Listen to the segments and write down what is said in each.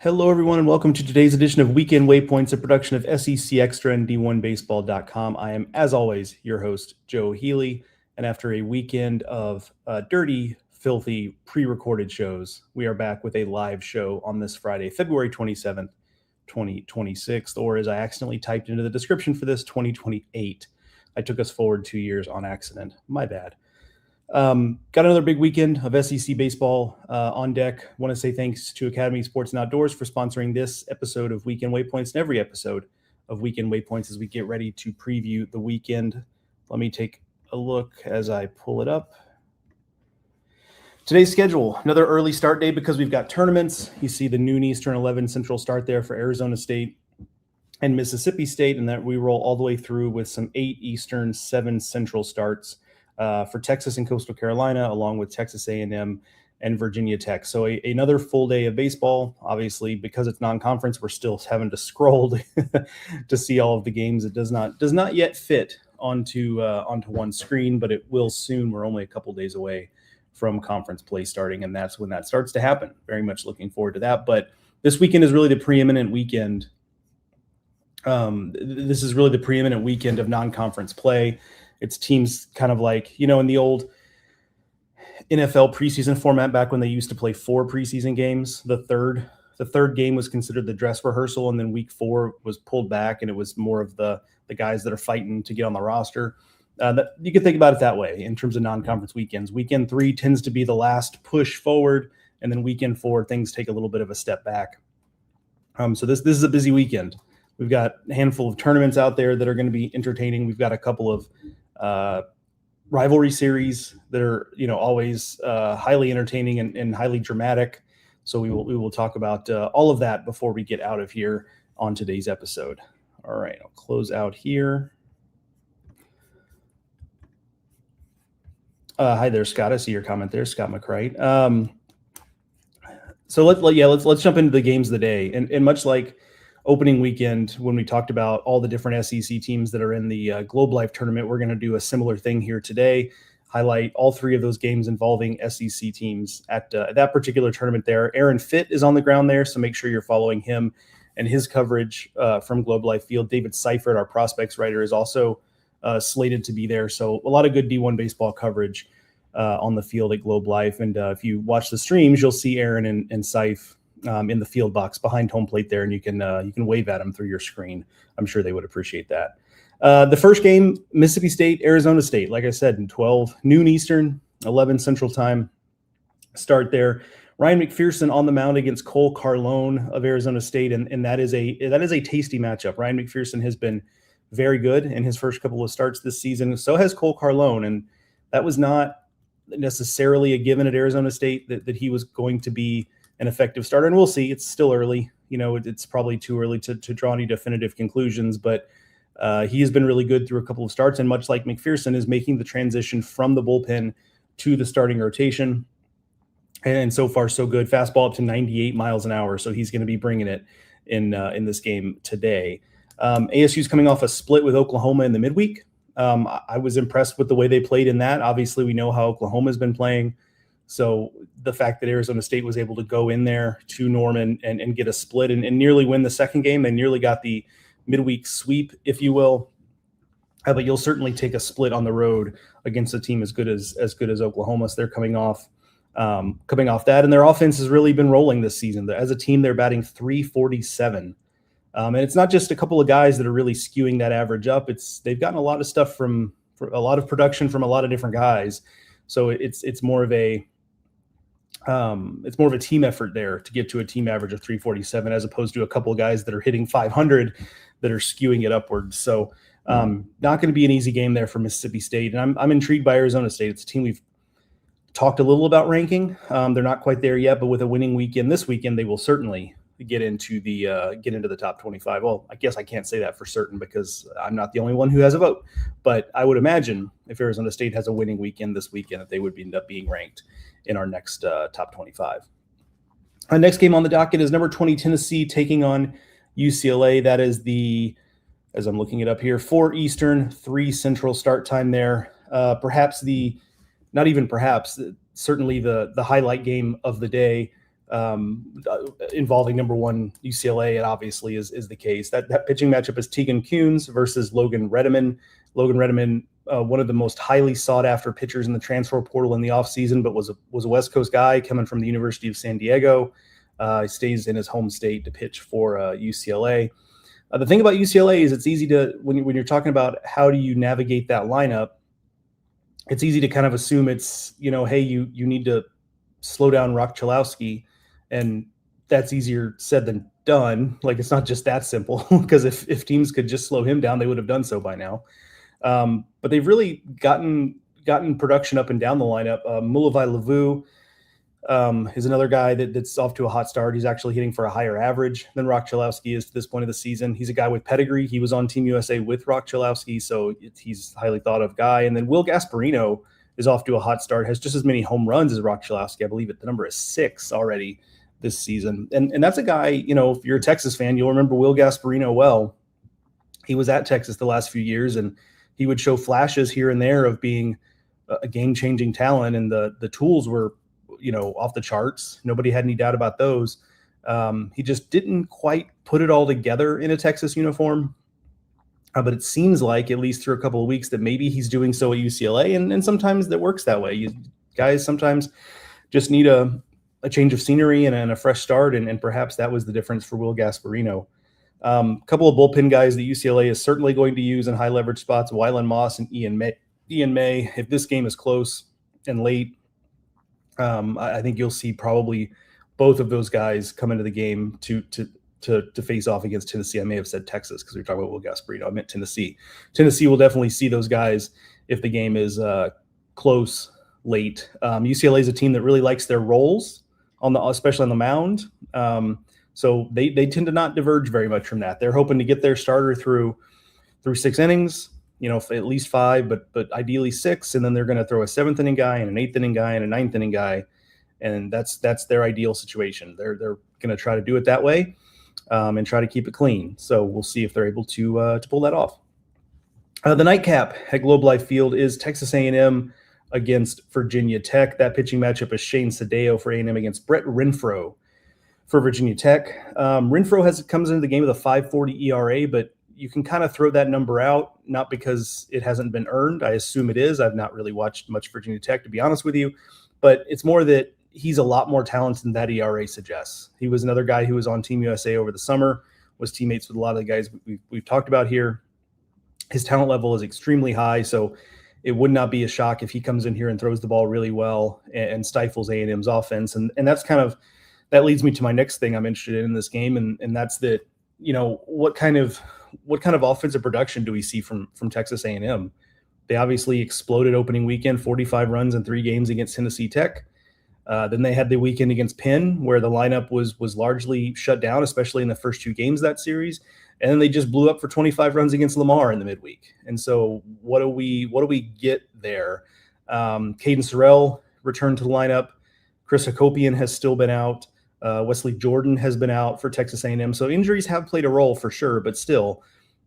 Hello, everyone, and welcome to today's edition of Weekend Waypoints, a production of SEC Extra and D1Baseball.com. I am, as always, your host, Joe Healy, and after a weekend of dirty, filthy, pre-recorded shows, we are back with a live show on this Friday, February 27th, 2026, or as I accidentally typed into the description for this, 2028. I took us forward 2 years on accident. My bad. Got another big weekend of SEC baseball on deck. Want to say thanks to Academy Sports and Outdoors for sponsoring this episode of Weekend Waypoints and every episode of Weekend Waypoints as we get ready to preview the weekend. Let me take a look as I pull it up. Today's schedule, another early start day because we've got tournaments. You see the noon Eastern, 11 Central start there for Arizona State and Mississippi State, and that we roll all the way through with some 8 Eastern, 7 Central starts for Texas and Coastal Carolina, along with Texas A&M and Virginia Tech. So another full day of baseball. Obviously, because it's non-conference, we're still having to scroll to see all of the games. It does not yet fit onto one screen, but it will soon. We're only a couple days away from conference play starting, and that's when that starts to happen. Very much looking forward to that. But this weekend is really the preeminent weekend. This is really the preeminent weekend of non-conference play. It's teams kind of like, in the old NFL preseason format back when they used to play 4 preseason games. The third game was considered the dress rehearsal, and then week 4 was pulled back, and it was more of the guys that are fighting to get on the roster. You can think about it that way in terms of non-conference weekends. Weekend 3 tends to be the last push forward, and then weekend 4 things take a little bit of a step back. So this is a busy weekend. We've got a handful of tournaments out there that are going to be entertaining. We've got a couple of rivalry series that are, always highly entertaining and highly dramatic. So we will talk about all of that before we get out of here on today's episode. All right, I'll close out here. Hi there, Scott. I see your comment there, Scott McCright. So let's jump into the games of the day, and much like opening weekend, when we talked about all the different SEC teams that are in the Globe Life tournament, we're going to do a similar thing here today, highlight all 3 of those games involving SEC teams at that particular tournament there. Aaron Fitt is on the ground there, so make sure you're following him and his coverage from Globe Life Field. David Seifert, our prospects writer, is also slated to be there, so a lot of good D1 baseball coverage on the field at Globe Life. And if you watch the streams, you'll see Aaron and Seif in the field box behind home plate there, and you can wave at them through your screen. I'm sure they would appreciate that. The first game, Mississippi State, Arizona State, like I said, in 12 noon Eastern, 11 Central time start there. Ryan McPherson on the mound against Cole Carlone of Arizona State, and that is a tasty matchup. Ryan McPherson has been very good in his first couple of starts this season. So has Cole Carlone, and that was not necessarily a given at Arizona State that he was going to be an effective starter, and we'll see. It's still early. It's probably too early to draw any definitive conclusions, but he has been really good through a couple of starts, and much like McPherson, is making the transition from the bullpen to the starting rotation. And so far, so good. Fastball up to 98 miles an hour, so he's going to be bringing it in this game today. ASU's coming off a split with Oklahoma in the midweek. I was impressed with the way they played in that. Obviously, we know how Oklahoma's been playing. So the fact that Arizona State was able to go in there to Norman and get a split and nearly win the second game, they nearly got the midweek sweep, if you will. But you'll certainly take a split on the road against a team as good as Oklahoma. So they're coming off that, and their offense has really been rolling this season. As a team, they're batting .347. And it's not just a couple of guys that are really skewing that average up. They've gotten a lot of stuff from a lot of production from a lot of different guys. So it's more of a team effort there to get to a team average of .347, as opposed to a couple of guys that are hitting .500 that are skewing it upwards. So not going to be an easy game there for Mississippi State. And I'm intrigued by Arizona State. It's a team we've talked a little about ranking. They're not quite there yet, but with a winning weekend this weekend, they will certainly get into the top 25. Well, I guess I can't say that for certain because I'm not the only one who has a vote, but I would imagine if Arizona State has a winning weekend this weekend, that they would end up being ranked in our next top 25. Our next game on the docket is number 20 Tennessee taking on UCLA. That is as I'm looking it up here, 4 Eastern, 3 Central start time there. Certainly the highlight game of the day. involving number one UCLA. It obviously is the case. That pitching matchup is Tegan Kuhns versus Logan Redeman. Logan Redeman, one of the most highly sought after pitchers in the transfer portal in the offseason, but was a West Coast guy coming from the University of San Diego. He stays in his home state to pitch for UCLA. The thing about UCLA is it's easy to, when you're talking about how do you navigate that lineup, it's easy to kind of assume it's, hey, you need to slow down Rock Chalowski, and that's easier said than done. Like, it's not just that simple, because if teams could just slow him down, they would have done so by now. But they've really gotten production up and down the lineup. Mulavai Lavu is another guy that's off to a hot start. He's actually hitting for a higher average than Rock Chalowski is to this point of the season. He's a guy with pedigree. He was on Team USA with Rock Chalowski, so he's a highly thought of guy. And then Will Gasparino is off to a hot start, has just as many home runs as Rock Chalowski. I believe the number is 6 already this season. And that's a guy, if you're a Texas fan, you'll remember Will Gasparino well. He was at Texas the last few years, and he would show flashes here and there of being a game-changing talent, and the tools were, off the charts. Nobody had any doubt about those. He just didn't quite put it all together in a Texas uniform. But it seems like, at least through a couple of weeks, that maybe he's doing so at UCLA, and sometimes that works that way. You guys sometimes just need a change of scenery and a fresh start, and perhaps that was the difference for Will Gasparino. A couple of bullpen guys that UCLA is certainly going to use in high leverage spots: Wylan Moss and Ian May. If this game is close and late, I think you'll see probably both of those guys come into the game to face off against Tennessee. I may have said Texas because we were talking about Will Gasparino. I meant Tennessee. Tennessee will definitely see those guys if the game is close late. UCLA is a team that really likes their roles especially on the mound. So they tend to not diverge very much from that. They're hoping to get their starter through 6 innings, at least 5, but ideally 6, and then they're going to throw a 7th inning guy and an 8th inning guy and a 9th inning guy, and that's their ideal situation. They're going to try to do it that way, and try to keep it clean. So we'll see if they're able to pull that off. The nightcap at Globe Life Field is Texas A&M against Virginia Tech. That pitching matchup is Shane Sadeo for A&M against Brett Renfro for Virginia Tech. Renfro comes into the game with a 5.40 ERA, but you can kind of throw that number out, not because it hasn't been earned. I assume it is. I've not really watched much Virginia Tech, to be honest with you, but it's more that he's a lot more talented than that ERA suggests. He was another guy who was on Team USA over the summer, was teammates with a lot of the guys we've talked about here. His talent level is extremely high, so it would not be a shock if he comes in here and throws the ball really well and stifles A&M's offense. And that's that leads me to my next thing I'm interested in this game, and that's that, what kind of offensive production do we see from Texas A&M? They obviously exploded opening weekend, 45 runs in 3 games against Tennessee Tech. Then they had the weekend against Penn, where the lineup was largely shut down, especially in the first 2 games of that series. And then they just blew up for 25 runs against Lamar in the midweek. And so what do we get there? Caden Sorrell returned to the lineup. Chris Hakopian has still been out. Wesley Jordan has been out for Texas A&M. So injuries have played a role for sure, but still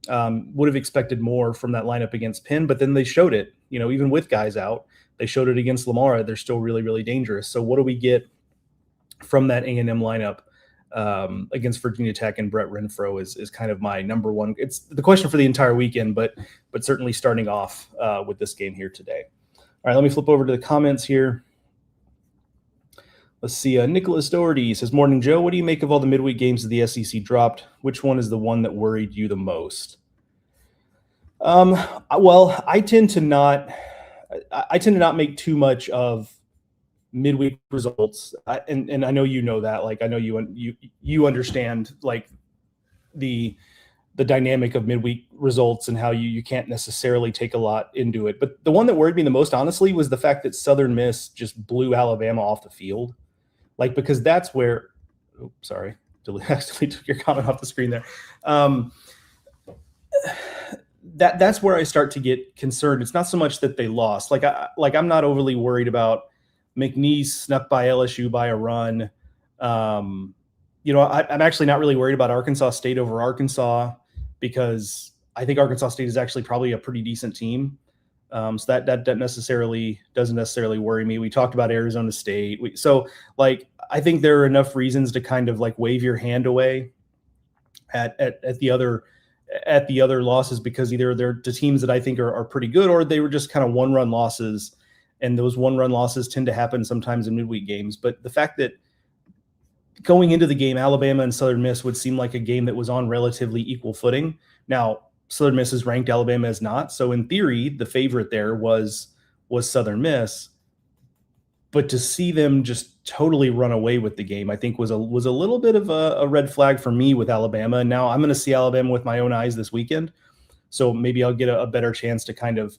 would have expected more from that lineup against Penn. But then they showed it, even with guys out, they showed it against Lamar. They're still really, really dangerous. So what do we get from that A&M lineup against Virginia Tech? And Brett Renfro is kind of my number one. It's the question for the entire weekend, but certainly starting off with this game here today. All right, let me flip over to the comments here. Let's see. Nicholas Doherty says, "Morning, Joe. What do you make of all the midweek games that the SEC dropped? Which one is the one that worried you the most?" Well, I tend to not make too much of midweek results, and I know that. Like, I know you understand like the dynamic of midweek results and how you can't necessarily take a lot into it. But the one that worried me the most, honestly, was the fact that Southern Miss just blew Alabama off the field. Like, because that's where, sorry, accidentally took your comment off the screen there. That's where I start to get concerned. It's not so much that they lost. I'm not overly worried about McNeese snuck by LSU by a run. I'm actually not really worried about Arkansas State over Arkansas, because I think Arkansas State is actually probably a pretty decent team. So that doesn't necessarily worry me. We talked about Arizona State. I think there are enough reasons to kind of like wave your hand away at the other losses, because either they're to teams that I think are pretty good, or they were just kind of one-run losses, and those one-run losses tend to happen sometimes in midweek games. But the fact that going into the game, Alabama and Southern Miss would seem like a game that was on relatively equal footing. Now, Southern Miss is ranked, Alabama is not. So in theory, the favorite there was Southern Miss. But to see them just totally run away with the game, I think was a little bit of a red flag for me with Alabama. And now I'm going to see Alabama with my own eyes this weekend. So maybe I'll get a better chance to kind of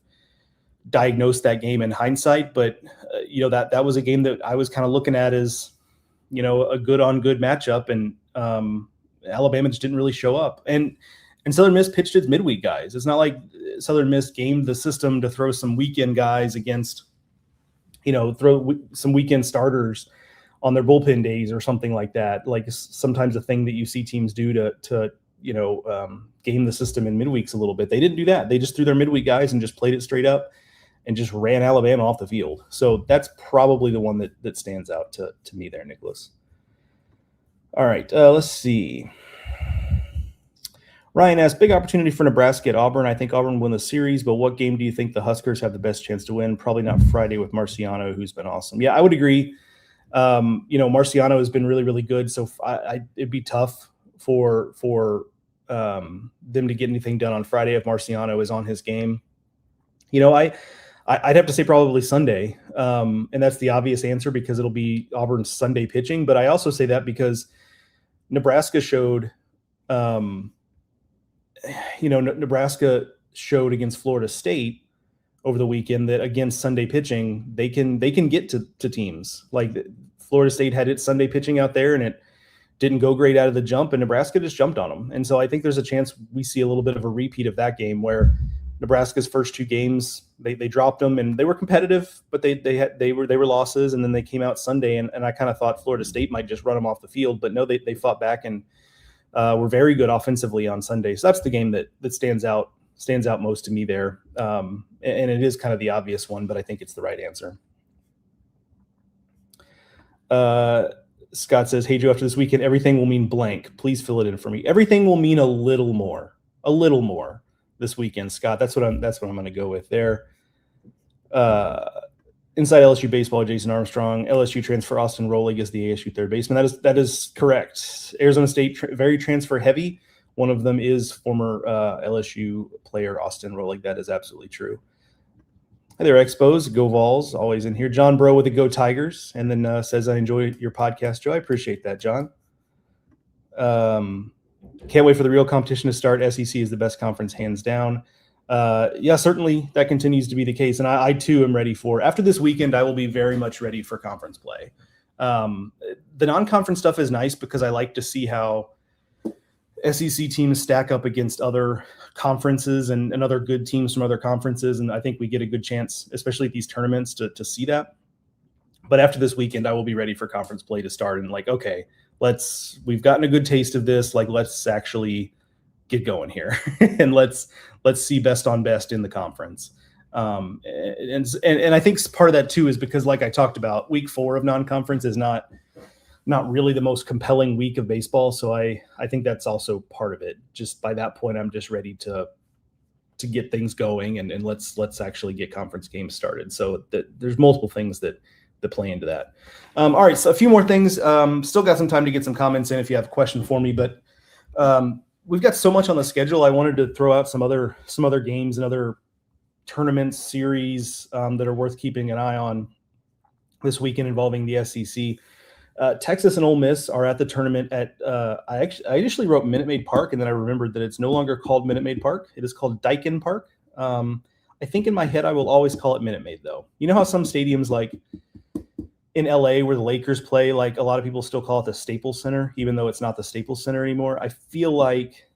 diagnose that game in hindsight. But, that was a game that I was kind of looking at as, a good on good matchup. And Alabama just didn't really show up. And Southern Miss pitched its midweek guys. It's not like Southern Miss gamed the system to throw some weekend guys against, throw some weekend starters on their bullpen days or something like that. Like sometimes a thing that you see teams do to game the system in midweeks a little bit. They didn't do that. They just threw their midweek guys and just played it straight up and just ran Alabama off the field. So that's probably the one that stands out to me there, Nicholas. All right, let's see. Ryan asks, big opportunity for Nebraska at Auburn. I think Auburn won the series, but what game do you think the Huskers have the best chance to win? Probably not Friday with Marciano, who's been awesome. Yeah, I would agree. Marciano has been really, really good. So it'd be tough for them to get anything done on Friday if Marciano is on his game. I'd have to say probably Sunday. And that's the obvious answer because it'll be Auburn's Sunday pitching. But I also say that because Nebraska showed Nebraska showed against Florida State over the weekend that against Sunday pitching, they can get to teams. Like Florida State had its Sunday pitching out there and it didn't go great out of the jump, and Nebraska just jumped on them. And so I think there's a chance we see a little bit of a repeat of that game where Nebraska's first two games, they dropped them and they were competitive, but they were losses. And then they came out Sunday and I kind of thought Florida State might just run them off the field, but no, they fought back and were very good offensively on Sunday. So that's the game that stands out most to me there. And it is kind of the obvious one, but I think it's the right answer. Scott says, hey Joe, after this weekend, everything will mean blank. Please fill it in for me. Everything will mean a little more this weekend, Scott. That's what I'm going to go with there. Inside LSU baseball, Jason Armstrong, LSU transfer Austin Rolig is the ASU third baseman. That is correct. Arizona State very transfer heavy. One of them is former LSU player Austin Rolig. That is absolutely true. Hi there, Expos. Go Vols, always in here. John Bro with the Go Tigers, and then says, I enjoy your podcast, Joe. I appreciate that, John. Can't wait for the real competition to start. SEC is the best conference, hands down. Yeah, certainly that continues to be the case. And I too am ready after this weekend, I will be very much ready for conference play. The non-conference stuff is nice because I like to see how SEC teams stack up against other conferences and other good teams from other conferences. And I think we get a good chance, especially at these tournaments, to see that. But after this weekend, I will be ready for conference play to start. And okay, we've gotten a good taste of this. Let's actually get going here and let's see best on best in the conference. And I think part of that too is because, like I talked about, week 4 of non-conference is not really the most compelling week of baseball. So I think that's also part of it. Just by that point, I'm just ready to get things going and let's actually get conference games started. So there's multiple things that play into that. All right. So a few more things. Still got some time to get some comments in if you have a question for me, but we've got so much on the schedule. I wanted to throw out some other games and other tournaments, series that are worth keeping an eye on this weekend involving the SEC. Texas and Ole Miss are at the tournament at I initially wrote Minute Maid Park, and then I remembered that it's no longer called Minute Maid Park. It is called Daikin Park. I think in my head I will always call it Minute Maid, though. You know how some stadiums, like in LA where the Lakers play, like a lot of people still call it the Staples Center, even though it's not the Staples Center anymore. I feel like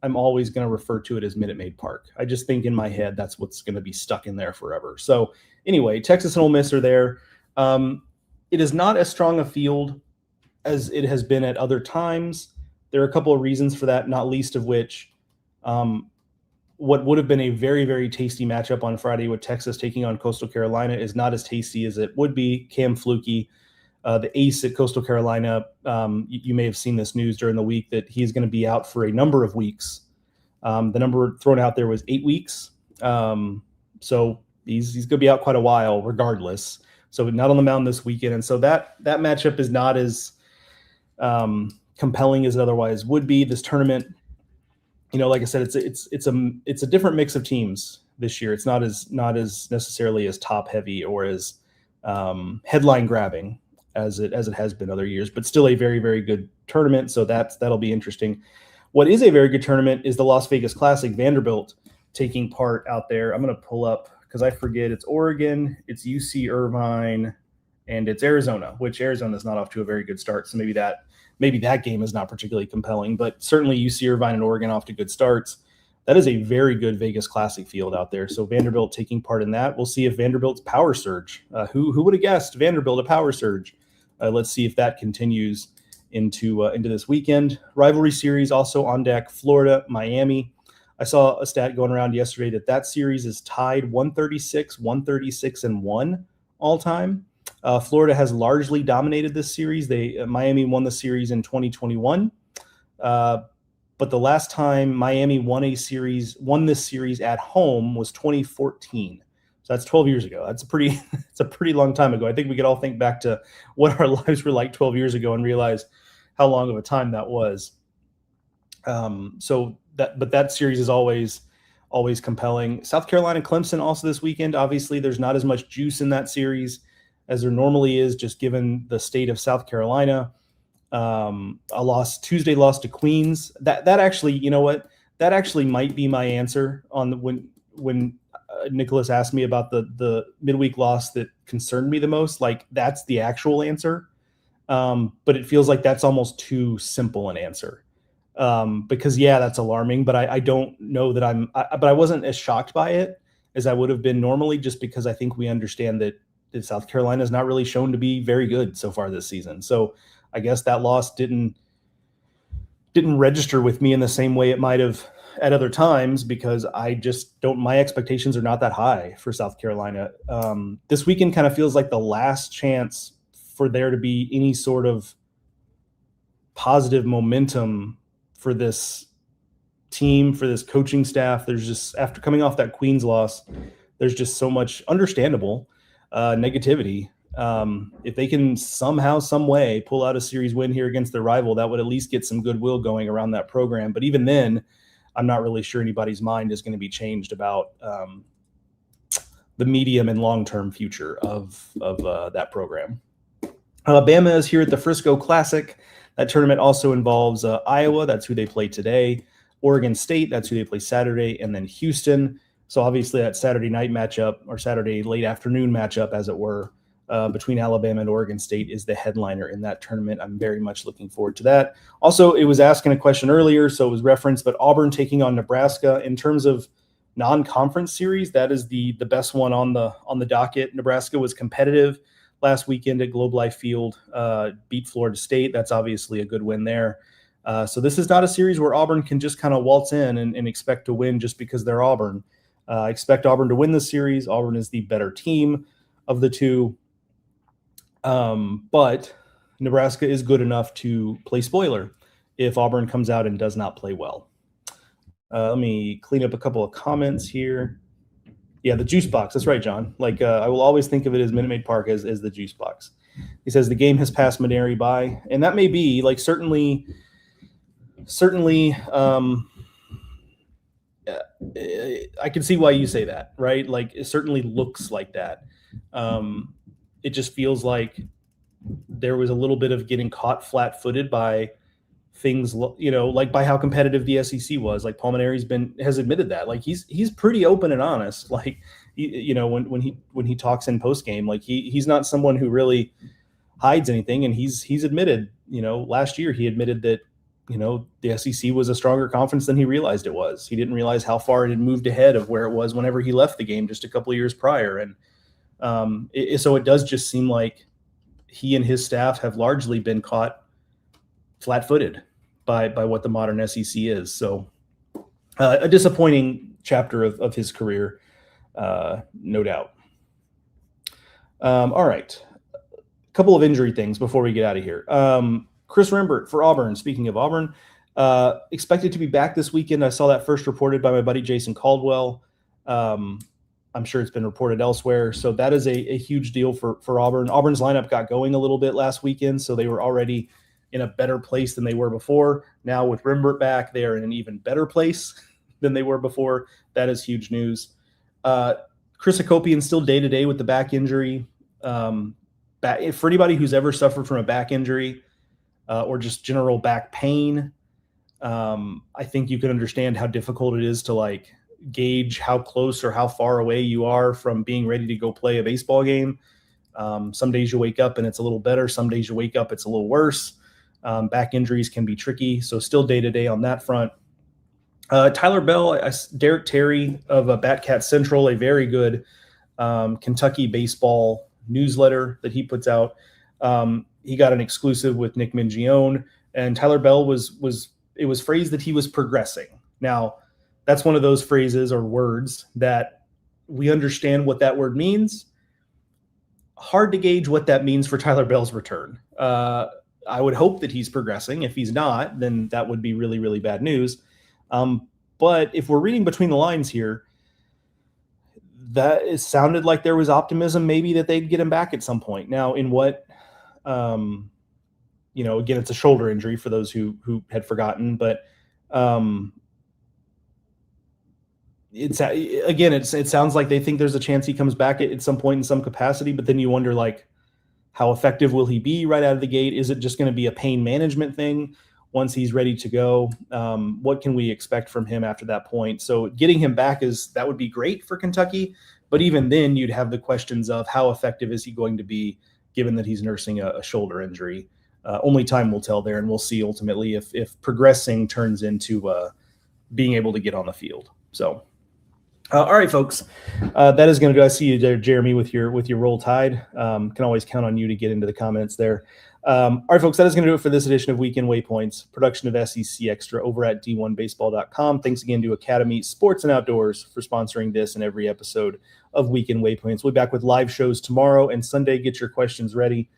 I'm always going to refer to it as Minute Maid Park. I just think in my head that's what's going to be stuck in there forever. So anyway, Texas and Ole Miss are there. It is not as strong a field as it has been at other times. There are a couple of reasons for that, not least of which what would have been a very, very tasty matchup on Friday with Texas taking on Coastal Carolina is not as tasty as it would be. Cam Flukie the ace at Coastal Carolina. You may have seen this news during the week that he's going to be out for a number of weeks. The number thrown out there was 8 weeks. So he's going to be out quite a while regardless. So not on the mound this weekend. And so that matchup is not as compelling as it otherwise would be. This tournament, like I said, it's a different mix of teams this year. It's not as necessarily as top heavy or as headline grabbing as it has been other years, but still a very, very good tournament. So that'll be interesting. What is a very good tournament is the Las Vegas Classic. Vanderbilt taking part out there. I'm going to pull up because I forget. It's Oregon, it's UC Irvine, and it's Arizona, which Arizona is not off to a very good start. So maybe that game is not particularly compelling, but certainly UC Irvine and Oregon off to good starts. That is a very good Vegas Classic field out there. So Vanderbilt taking part in that. We'll see if Vanderbilt's power surge. Who would have guessed Vanderbilt a power surge? Let's see if that continues into this weekend. Rivalry series also on deck. Florida, Miami. I saw a stat going around yesterday that series is tied 136-1 all time. Florida has largely dominated this series. Miami won the series in 2021. But the last time Miami won this series at home was 2014. So that's 12 years ago. It's a pretty long time ago. I think we could all think back to what our lives were like 12 years ago and realize how long of a time that was. But that series is always compelling. South Carolina, Clemson also this weekend. Obviously, there's not as much juice in that series as there normally is, just given the state of South Carolina. Tuesday loss to Queens. That actually, that actually might be my answer on when Nicholas asked me about the midweek loss that concerned me the most. Like, that's the actual answer. But it feels like that's almost too simple an answer. Because that's alarming, but I don't know that but I wasn't as shocked by it as I would have been normally, just because I think we understand that South Carolina is not really shown to be very good so far this season. So I guess that loss didn't register with me in the same way it might have at other times, because my expectations are not that high for South Carolina. This weekend kind of feels like the last chance for there to be any sort of positive momentum for this team, for this coaching staff. There's just, after coming off that Queens loss, there's just so much understandable negativity. If they can somehow, some way pull out a series win here against their rival, that would at least get some goodwill going around that program. But even then, I'm not really sure anybody's mind is going to be changed about the medium and long-term future of that program. Alabama is here at the Frisco Classic. That tournament also involves Iowa. That's who they play today. Oregon State, that's who they play Saturday. And then Houston. So obviously that Saturday night matchup, or Saturday late afternoon matchup, as it were, between Alabama and Oregon State is the headliner in that tournament. I'm very much looking forward to that. Also, it was asking a question earlier, so it was referenced, but Auburn taking on Nebraska. In terms of non-conference series, that is the best one on the docket. Nebraska was competitive last weekend at Globe Life Field, beat Florida State. That's obviously a good win there. So this is not a series where Auburn can just kind of waltz in and expect to win just because they're Auburn. I expect Auburn to win this series. Auburn is the better team of the two. But Nebraska is good enough to play spoiler if Auburn comes out and does not play well. Let me clean up a couple of comments here. Yeah, the juice box. That's right, John. Like, I will always think of it as Minute Maid Park as the juice box. He says the game has passed Maneri by, and that may be, like, certainly. I can see why you say that, right? Like, it certainly looks like that. It just feels like there was a little bit of getting caught flat-footed by things, like by how competitive the SEC was. Like, Paul Maneri has admitted that. Like, he's pretty open and honest. Like, when he talks in post game, like he's not someone who really hides anything. And he's admitted, last year he admitted that the SEC was a stronger conference than he realized it was. He didn't realize how far it had moved ahead of where it was whenever he left the game just a couple of years prior. And so it does just seem like he and his staff have largely been caught flat-footed by what the modern SEC is. So a disappointing chapter of his career, no doubt. All right. couple of injury things before we get out of here. Chris Rembert for Auburn. Speaking of Auburn, expected to be back this weekend. I saw that first reported by my buddy Jason Caldwell. I'm sure it's been reported elsewhere. So that is a huge deal for Auburn. Auburn's lineup got going a little bit last weekend, so they were already in a better place than they were before. Now with Rembert back, they are in an even better place than they were before. That is huge news. Chris Akopian still day-to-day with the back injury. For anybody who's ever suffered from a back injury or just general back pain, I think you can understand how difficult it is to gauge how close or how far away you are from being ready to go play a baseball game. Some days you wake up and it's a little better. Some days you wake up, it's a little worse. Back injuries can be tricky. So still day-to-day on that front. Tyler Bell, Derek Terry of Batcat Central, a very good Kentucky baseball newsletter that he puts out. He got an exclusive with Nick Mingione, and Tyler Bell it was phrased that he was progressing. Now, that's one of those phrases or words that we understand what that word means. Hard to gauge what that means for Tyler Bell's return. I would hope that he's progressing. If he's not, then that would be really, really bad news. But if we're reading between the lines here, that it sounded like there was optimism maybe that they'd get him back at some point. Now, in what, again, it's a shoulder injury for those who had forgotten, but it sounds like they think there's a chance he comes back at some point in some capacity, but then you wonder how effective will he be right out of the gate? Is it just going to be a pain management thing once he's ready to go? What can we expect from him after that point? So getting him back that would be great for Kentucky, but even then you'd have the questions of how effective is he going to be given that he's nursing a shoulder injury. Only time will tell there, and we'll see ultimately if progressing turns into being able to get on the field. So, all right, folks, that is going to do. I see you there, Jeremy, with your Roll Tide. Can always count on you to get into the comments there. All right, folks, that is going to do it for this edition of Weekend Waypoints, production of SEC Extra over at d1baseball.com. Thanks again to Academy Sports and Outdoors for sponsoring this and every episode of Weekend Waypoints. We'll be back with live shows tomorrow and Sunday. Get your questions ready.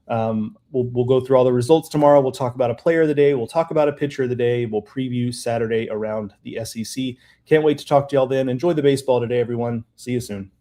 We'll go through all the results tomorrow. We'll talk about a player of the day. We'll talk about a pitcher of the day. We'll preview Saturday around the SEC. Can't wait to talk to y'all then. Enjoy the baseball today, everyone. See you soon.